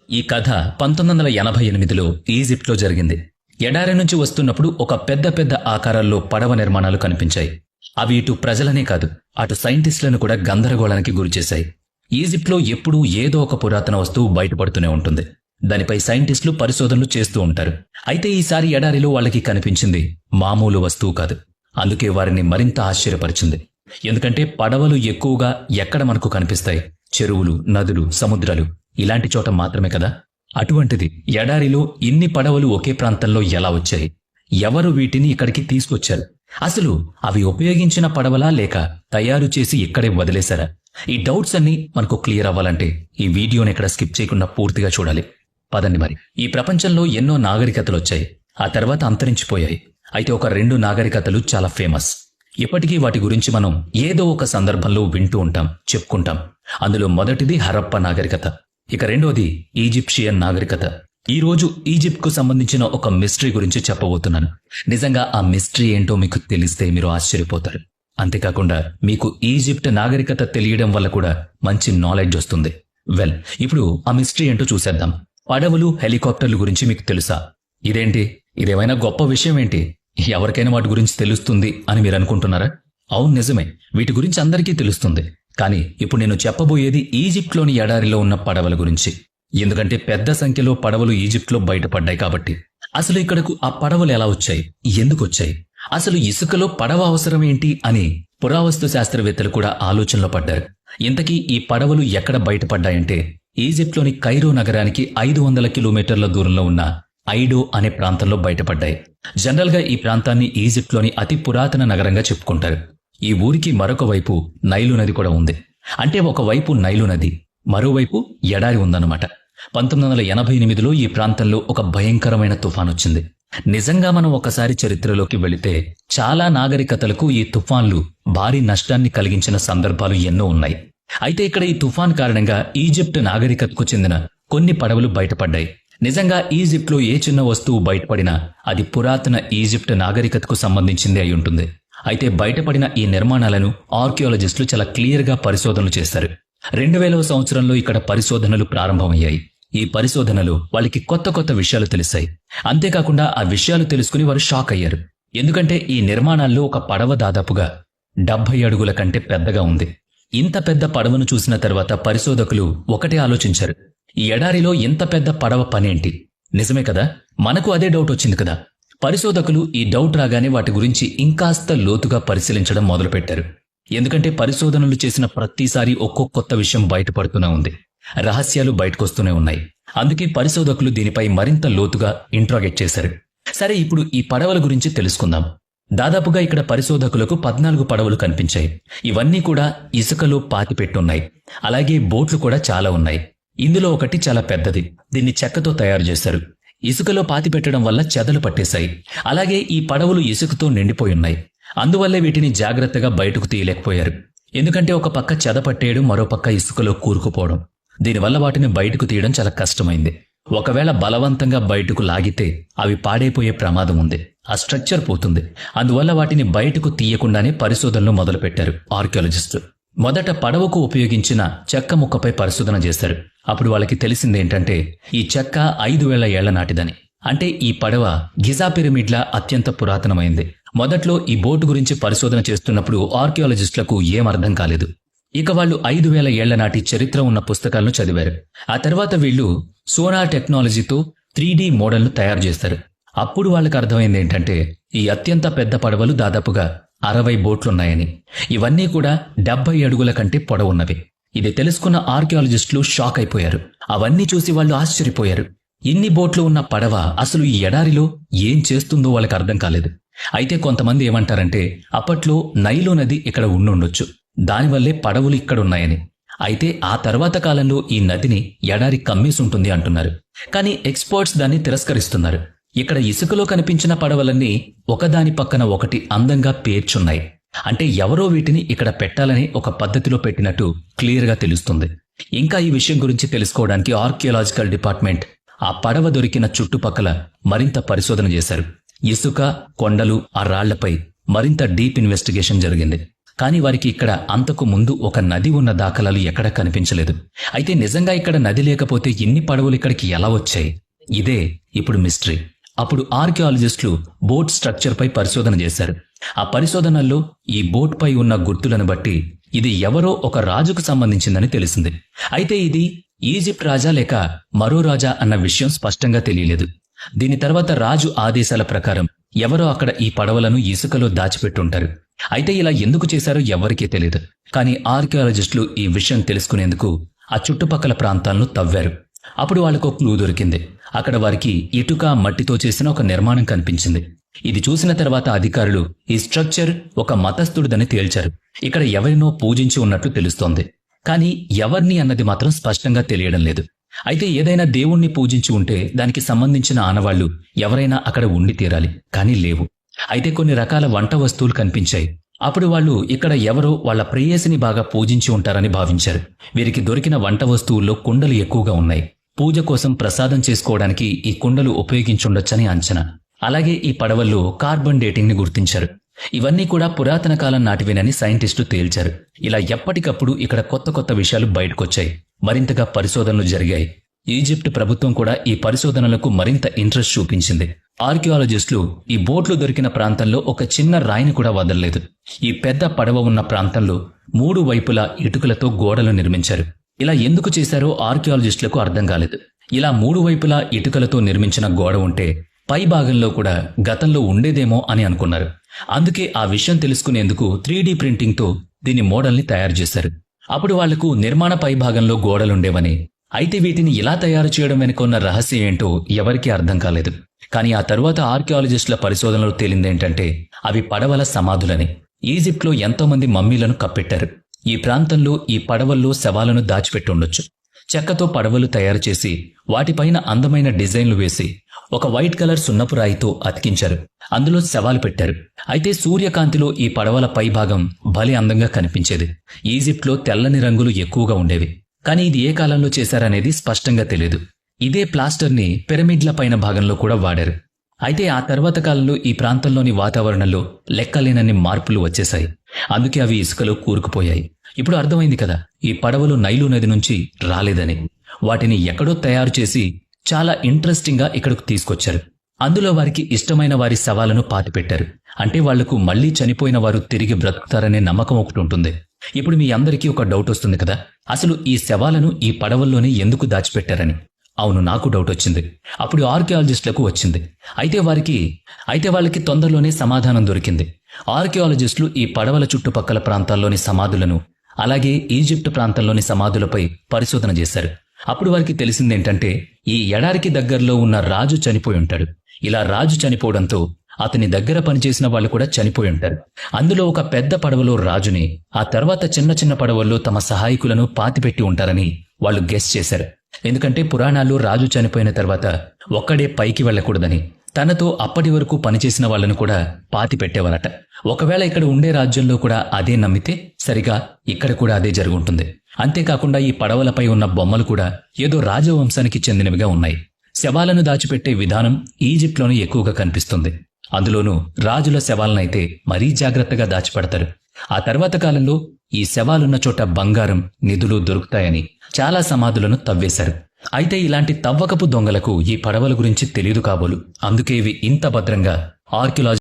ఈ కథ 1988లో ఈజిప్ట్లో జరిగింది. ఎడారి నుంచి వస్తున్నప్పుడు ఒక పెద్ద పెద్ద ఆకారాల్లో పడవ నిర్మాణాలు కనిపించాయి. అవి ఇటు ప్రజలనే కాదు, అటు సైంటిస్టులను కూడా గందరగోళానికి గురిచేశాయి. ఈజిప్ట్లో ఎప్పుడూ ఏదో ఒక పురాతన వస్తువు బయటపడుతూనే ఉంటుంది. దానిపై సైంటిస్టులు పరిశోధనలు చేస్తూ ఉంటారు. అయితే ఈసారి ఎడారిలో వాళ్ళకి కనిపించింది మామూలు వస్తువు కాదు. అందుకే వారిని మరింత ఆశ్చర్యపరిచింది. ఎందుకంటే పడవలు ఎక్కువగా ఎక్కడ మనకు కనిపిస్తాయి? చెరువులు, నదులు, సముద్రాలు, ఇలాంటి చోట మాత్రమే కదా. అటువంటిది ఎడారిలో ఇన్ని పడవలు ఒకే ప్రాంతంలో ఎలా వచ్చాయి? ఎవరు వీటిని ఇక్కడికి తీసుకొచ్చారు? అసలు అవి ఉపయోగించిన పడవలా లేక తయారు చేసి ఇక్కడే వదిలేశారా? ఈ డౌట్స్ అన్ని మనకు క్లియర్ అవ్వాలంటే ఈ వీడియోని ఇక్కడ స్కిప్ చేయకుండా పూర్తిగా చూడాలి. పదండి మరి. ఈ ప్రపంచంలో ఎన్నో నాగరికతలు వచ్చాయి, ఆ తర్వాత అంతరించిపోయాయి. అయితే ఒక 2 నాగరికతలు చాలా ఫేమస్. ఇప్పటికీ వాటి గురించి మనం ఏదో ఒక సందర్భంలో వింటూ ఉంటాం, చెప్పుకుంటాం. అందులో మొదటిది హరప్ప నాగరికత, ఇక రెండోది ఈజిప్షియన్ నాగరికత. ఈ రోజు ఈజిప్ట్కు సంబంధించిన ఒక మిస్టరీ గురించి చెప్పబోతున్నాను. నిజంగా ఆ మిస్టరీ ఏంటో మీకు తెలిస్తే మీరు ఆశ్చర్యపోతారు. అంతేకాకుండా మీకు ఈజిప్ట్ నాగరికత తెలియడం వల్ల కూడా మంచి నాలెడ్జ్ వస్తుంది. వెల్, ఇప్పుడు ఆ మిస్టరీ ఏంటో చూసేద్దాం. పడవలు, హెలికాప్టర్ల గురించి మీకు తెలుసా? ఇదేంటి, ఇదేమైనా గొప్ప విషయం ఏంటి? ఎవరికైనా వాటి గురించి తెలుస్తుంది అని మీరు అనుకుంటున్నారా? అవును, నిజమే, వీటి గురించి అందరికీ తెలుస్తుంది. కానీ ఇప్పుడు నేను చెప్పబోయేది ఈజిప్ట్లోని ఎడారిలో ఉన్న పడవల గురించి. ఎందుకంటే పెద్ద సంఖ్యలో పడవలు ఈజిప్ట్లో బయటపడ్డాయి కాబట్టి. అసలు ఇక్కడకు ఆ పడవలు ఎలా వచ్చాయి, ఎందుకు వచ్చాయి, అసలు ఇసుకలో పడవ అవసరం ఏంటి అని పురావస్తు శాస్త్రవేత్తలు కూడా ఆలోచనలో పడ్డారు. ఇంతకీ ఈ పడవలు ఎక్కడ బయటపడ్డాయంటే ఈజిప్ట్లోని కైరో నగరానికి 500 కిలోమీటర్ల దూరంలో ఉన్న ఐడో అనే ప్రాంతంలో బయటపడ్డాయి. జనరల్ గా ఈ ప్రాంతాన్ని ఈజిప్ట్లోని అతి పురాతన నగరంగా చెప్పుకుంటారు. ఈ ఊరికి మరొక వైపు నైలు నది కూడా ఉంది. అంటే ఒకవైపు నైలు నది, మరోవైపు ఎడారి ఉందన్నమాట. 1988లో ఈ ప్రాంతంలో ఒక భయంకరమైన తుఫాన్ వచ్చింది. నిజంగా మనం ఒకసారి చరిత్రలోకి వెళితే చాలా నాగరికతలకు ఈ తుఫాన్లు భారీ నష్టాన్ని కలిగించిన సందర్భాలు ఎన్నో ఉన్నాయి. అయితే ఇక్కడ ఈ తుఫాన్ కారణంగా ఈజిప్ట్ నాగరికతకు చెందిన కొన్ని పడవలు బయటపడ్డాయి. నిజంగా ఈజిప్ట్లో ఏ చిన్న వస్తువు బయటపడినా అది పురాతన ఈజిప్ట్ నాగరికతకు సంబంధించింది అయి ఉంటుంది. అయితే బయటపడిన ఈ నిర్మాణాలను ఆర్కియాలజిస్టులు చాలా క్లియర్గా పరిశోధనలు చేశారు. 2000వ సంవత్సరంలో ఇక్కడ పరిశోధనలు ప్రారంభమయ్యాయి. ఈ పరిశోధనలు వాళ్ళకి కొత్త కొత్త విషయాలు తెలిసాయి. అంతేకాకుండా ఆ విషయాలు తెలుసుకుని వారు షాక్ అయ్యారు. ఎందుకంటే ఈ నిర్మాణాల్లో ఒక పడవ దాదాపుగా 70 అడుగుల కంటే పెద్దగా ఉంది. ఇంత పెద్ద పడవను చూసిన తర్వాత పరిశోధకులు ఒకటే ఆలోచించారు, ఈ ఎడారిలో ఇంత పెద్ద పడవ పనేంటి? నిజమే కదా, మనకు అదే డౌట్ వచ్చింది కదా. పరిశోధకులు ఈ డౌట్ రాగానే వాటి గురించి ఇంకాస్త లోతుగా పరిశీలించడం మొదలుపెట్టారు. ఎందుకంటే పరిశోధనలు చేసిన ప్రతిసారి ఒక్కొక్క కొత్త విషయం బయటపడుతూనే ఉంది, రహస్యాలు బయటకొస్తూనే ఉన్నాయి. అందుకే పరిశోధకులు దీనిపై మరింత లోతుగా ఇంట్రాగేట్ చేశారు. సరే, ఇప్పుడు ఈ పడవల గురించి తెలుసుకుందాం. దాదాపుగా ఇక్కడ పరిశోధకులకు 14 పడవలు కనిపించాయి. ఇవన్నీ కూడా ఇసుకలో పాతిపెట్టున్నాయి. అలాగే బోట్లు కూడా చాలా ఉన్నాయి. ఇందులో ఒకటి చాలా పెద్దది, దీన్ని చెక్కతో తయారు చేశారు. ఇసుకలో పాతిపెట్టడం వల్ల చెదలు పట్టేశాయి. అలాగే ఈ పడవలు ఇసుకతో నిండిపోయున్నాయి. అందువల్లే వీటిని జాగ్రత్తగా బయటకు తీయలేకపోయారు. ఎందుకంటే ఒక పక్క చెద పట్టేయడం, మరో పక్క ఇసుకలో కూరుకుపోవడం. దీనివల్ల వాటిని బయటకు తీయడం చాలా కష్టమైంది. ఒకవేళ బలవంతంగా బయటకు లాగితే అవి పాడైపోయే ప్రమాదం ఉంది, ఆ స్ట్రక్చర్ పోతుంది. అందువల్ల వాటిని బయటకు తీయకుండానే పరిశోధనలు మొదలుపెట్టారు ఆర్కియాలజిస్టులు. మొదట పడవకు ఉపయోగించిన చెక్క ముక్కపై పరిశోధన చేశారు. అప్పుడు వాళ్ళకి తెలిసిందేంటంటే ఈ చెక్క 5000 ఏళ్ల నాటిదని. అంటే ఈ పడవ గిజా పిరమిడ్ల అత్యంత పురాతనమైంది. మొదట్లో ఈ బోటు గురించి పరిశోధన చేస్తున్నప్పుడు ఆర్కియాలజిస్టులకు ఏం అర్థం కాలేదు. ఇక వాళ్ళు 5000 ఏళ్ల నాటి చరిత్ర ఉన్న పుస్తకాలను చదివారు. ఆ తర్వాత వీళ్ళు సోనార్ టెక్నాలజీతో 3D మోడల్ను తయారు చేస్తారు. అప్పుడు వాళ్ళకి అర్థమైంది ఏంటంటే ఈ అత్యంత పెద్ద పడవలు దాదాపుగా 60 బోట్లున్నాయని. ఇవన్నీ కూడా 70 అడుగుల కంటే పొడవున్నవి. ఇది తెలుసుకున్న ఆర్కియాలజిస్టులు షాక్ అయిపోయారు. అవన్నీ చూసి వాళ్ళు ఆశ్చర్యపోయారు. ఇన్ని బోట్లు ఉన్న పడవ అసలు ఈ ఎడారిలో ఏం చేస్తుందో వాళ్ళకి అర్థం కాలేదు. అయితే కొంతమంది ఏమంటారంటే అప్పట్లో నైలు నది ఇక్కడ ఉండుండొచ్చు, దానివల్లే పడవలు ఇక్కడున్నాయని. అయితే ఆ తర్వాత కాలంలో ఈ నదిని ఎడారి కమ్మేసుంటుంది అంటున్నారు. కానీ ఎక్స్పర్ట్స్ దాన్ని తిరస్కరిస్తున్నారు. ఇక్కడ ఇసుకలో కనిపించిన పడవలన్నీ ఒకదాని పక్కన ఒకటి అందంగా పేర్చున్నాయి. అంటే ఎవరో వీటిని ఇక్కడ పెట్టాలని ఒక పద్ధతిలో పెట్టినట్టు క్లియర్గా తెలుస్తుంది. ఇంకా ఈ విషయం గురించి తెలుసుకోవడానికి ఆర్కియాలజికల్ డిపార్ట్మెంట్ ఆ పడవ దొరికిన చుట్టుపక్కల మరింత పరిశోధన చేశారు. ఇసుక, కొండలు, ఆ రాళ్లపై మరింత డీప్ ఇన్వెస్టిగేషన్ జరిగింది. కానీ వారికి ఇక్కడ అంతకు ముందు ఒక నది ఉన్న దాఖలాలు ఎక్కడా కనిపించలేదు. అయితే నిజంగా ఇక్కడ నది లేకపోతే ఇన్ని పడవలు ఇక్కడికి ఎలా వచ్చాయి? ఇదే ఇప్పుడు మిస్టరీ. అప్పుడు ఆర్కియాలజిస్టులు బోట్ స్ట్రక్చర్ పై పరిశోధన చేశారు. ఆ పరిశోధనల్లో ఈ బోట్ పై ఉన్న గుర్తులను బట్టి ఇది ఎవరో ఒక రాజుకు సంబంధించిందని తెలిసింది. అయితే ఇది ఈజిప్ట్ రాజా లేక మరో రాజా అన్న విషయం స్పష్టంగా తెలియలేదు. దీని తర్వాత రాజు ఆదేశాల ప్రకారం ఎవరో అక్కడ ఈ పడవలను ఇసుకలో దాచిపెట్టుంటారు. అయితే ఇలా ఎందుకు చేశారో ఎవరికీ తెలియదు. కానీ ఆర్కియాలజిస్టులు ఈ విషయం తెలుసుకునేందుకు ఆ చుట్టుపక్కల ప్రాంతాలను తవ్వారు. అప్పుడు వాళ్ళకు క్లూ దొరికింది. అక్కడ వారికి ఇటుక మట్టితో చేసిన ఒక నిర్మాణం కనిపించింది. ఇది చూసిన తర్వాత అధికారులు ఈ స్ట్రక్చర్ ఒక మతస్థుడిదని తేల్చారు. ఇక్కడ ఎవరినో పూజించి ఉన్నట్లు తెలుస్తోంది. కానీ ఎవర్ని అన్నది మాత్రం స్పష్టంగా తెలియడం లేదు. అయితే ఏదైనా దేవుణ్ణి పూజించి ఉంటే దానికి సంబంధించిన ఆనవాళ్లు ఎవరైనా అక్కడ ఉండి తీరాలి. కానీ లేవు. అయితే కొన్ని రకాల వంట వస్తువులు కనిపించాయి. అప్పుడు వాళ్ళు ఇక్కడ ఎవరో వాళ్ళ ప్రేయసిని బాగా పూజించి ఉంటారని భావించారు. వీరికి దొరికిన వంట వస్తువుల్లో కుండలు ఎక్కువగా ఉన్నాయి. పూజ కోసం ప్రసాదం చేసుకోవడానికి ఈ కుండలు ఉపయోగించుండొచ్చని అంచనా. అలాగే ఈ పడవల్లో కార్బన్ డేటింగ్ ని గుర్తించారు. ఇవన్నీ కూడా పురాతన కాలం నాటివేనని సైంటిస్టులు తేల్చారు. ఇలా ఎప్పటికప్పుడు ఇక్కడ కొత్త కొత్త విషయాలు బయటకొచ్చాయి. మరింతగా పరిశోధనలు జరిగాయి. ఈజిప్ట్ ప్రభుత్వం కూడా ఈ పరిశోధనలకు మరింత ఇంట్రెస్ట్ చూపించింది. ఆర్కియాలజిస్టులు ఈ బోట్లు దొరికిన ప్రాంతంలో ఒక చిన్న రాయిని కూడా వదలలేదు. ఈ పెద్ద పడవ ఉన్న ప్రాంతంలో 3 వైపులా ఇటుకలతో గోడలు నిర్మించారు. ఇలా ఎందుకు చేశారో ఆర్కియాలజిస్టులకు అర్థం కాలేదు. ఇలా 3 వైపులా ఇటుకలతో నిర్మించిన గోడ ఉంటే పై భాగంలో కూడా గతంలో ఉండేదేమో అని అనుకున్నారు. అందుకే ఆ విషయం తెలుసుకునేందుకు 3D ప్రింటింగ్తో దీని మోడల్ని తయారు చేశారు. అప్పుడు వాళ్లకు నిర్మాణ పై భాగంలో గోడలుండేవని, అయితే వీటిని ఇలా తయారు చేయడం వెనుక ఉన్న రహస్యం ఏంటో ఎవరికీ అర్థం కాలేదు. కానీ ఆ తరువాత ఆర్కియాలజిస్టుల పరిశోధనలో తేలిందేంటంటే అవి పడవల సమాధులని. ఈజిప్ట్లో ఎంతోమంది మమ్మీలను కప్పెట్టారు. ఈ ప్రాంతంలో ఈ పడవల్లో శవాలను దాచిపెట్టుండొచ్చు. చెక్కతో పడవలు తయారు చేసి వాటిపైన అందమైన డిజైన్లు వేసి ఒక వైట్ కలర్ సున్నపు రాయితో అతికించారు. అందులో శవాలు పెట్టారు. అయితే సూర్యకాంతిలో ఈ పడవల పైభాగం భలే అందంగా కనిపించేది. ఈజిప్ట్లో తెల్లని రంగులు ఎక్కువగా ఉండేవి. కానీ ఇది ఏ కాలంలో చేశారనేది స్పష్టంగా తెలియదు. ఇదే ప్లాస్టర్ని పిరమిడ్ల పైన భాగంలో కూడా వాడారు. అయితే ఆ తర్వాత కాలంలో ఈ ప్రాంతంలోని వాతావరణంలో లెక్కలేనన్ని మార్పులు వచ్చేశాయి. అందుకే అవి ఇసుకలో కూరుకుపోయాయి. ఇప్పుడు అర్థమైంది కదా, ఈ పడవలు నైలు నది నుంచి రాలేదని. వాటిని ఎక్కడో తయారు చేసి చాలా ఇంట్రెస్టింగ్గా ఇక్కడకు తీసుకొచ్చారు. అందులో వారికి ఇష్టమైన వారి శవాలను పాతిపెట్టారు. అంటే వాళ్లకు మళ్లీ చనిపోయిన వారు తిరిగి బ్రతుకుతారనే నమ్మకం ఒకటి ఉంటుంది. ఇప్పుడు మీ అందరికీ ఒక డౌట్ వస్తుంది కదా, అసలు ఈ శవాలను ఈ పడవల్లోనే ఎందుకు దాచిపెట్టారని. అవును, నాకు డౌట్ వచ్చింది. అప్పుడు ఆర్కియాలజిస్టులకు వచ్చింది. అయితే వాళ్ళకి తొందరలోనే సమాధానం దొరికింది. ఆర్కియాలజిస్టులు ఈ పడవల చుట్టుపక్కల ప్రాంతాల్లోని సమాధులను, అలాగే ఈజిప్ట్ ప్రాంతంలోని సమాధులపై పరిశోధన చేశారు. అప్పుడు వారికి తెలిసిందేంటంటే ఈ ఎడారికి దగ్గరలో ఉన్న రాజు చనిపోయి ఉంటాడు. ఇలా రాజు చనిపోవడంతో అతని దగ్గర పనిచేసిన వాళ్ళు కూడా చనిపోయి ఉంటారు. అందులో ఒక పెద్ద పడవలో రాజుని, ఆ తర్వాత చిన్న చిన్న పడవల్లో తమ సహాయకులను పాతిపెట్టి ఉంటారని వాళ్ళు గెస్ చేశారు. ఎందుకంటే పురాణాలు రాజు చనిపోయిన తర్వాత ఒక్కడే పైకి వెళ్లకూడదని, తనతో అప్పటి వరకు పనిచేసిన వాళ్లను కూడా పాతి పెట్టేవారట. ఒకవేళ ఇక్కడ ఉండే రాజ్యంలో కూడా అదే నమ్మితే సరిగా ఇక్కడ కూడా అదే జరుగుంటుంది. అంతేకాకుండా ఈ పడవలపై ఉన్న బొమ్మలు కూడా ఏదో రాజవంశానికి చెందినవిగా ఉన్నాయి. శవాలను దాచిపెట్టే విధానం ఈజిప్ట్లోనే ఎక్కువగా కనిపిస్తుంది. అందులోనూ రాజుల శవాలనైతే మరీ జాగ్రత్తగా దాచిపెడతారు. ఆ తర్వాత కాలంలో ఈ శవాలున్న చోట బంగారం, నిధులు దొరుకుతాయని చాలా సమాధులను తవ్వేశారు. అయితే ఇలాంటి తవ్వకపు దొంగలకు ఈ పడవల గురించి తెలియదు కాబోలు. అందుకే ఇవి ఇంత భద్రంగా ఆర్కియాలజీ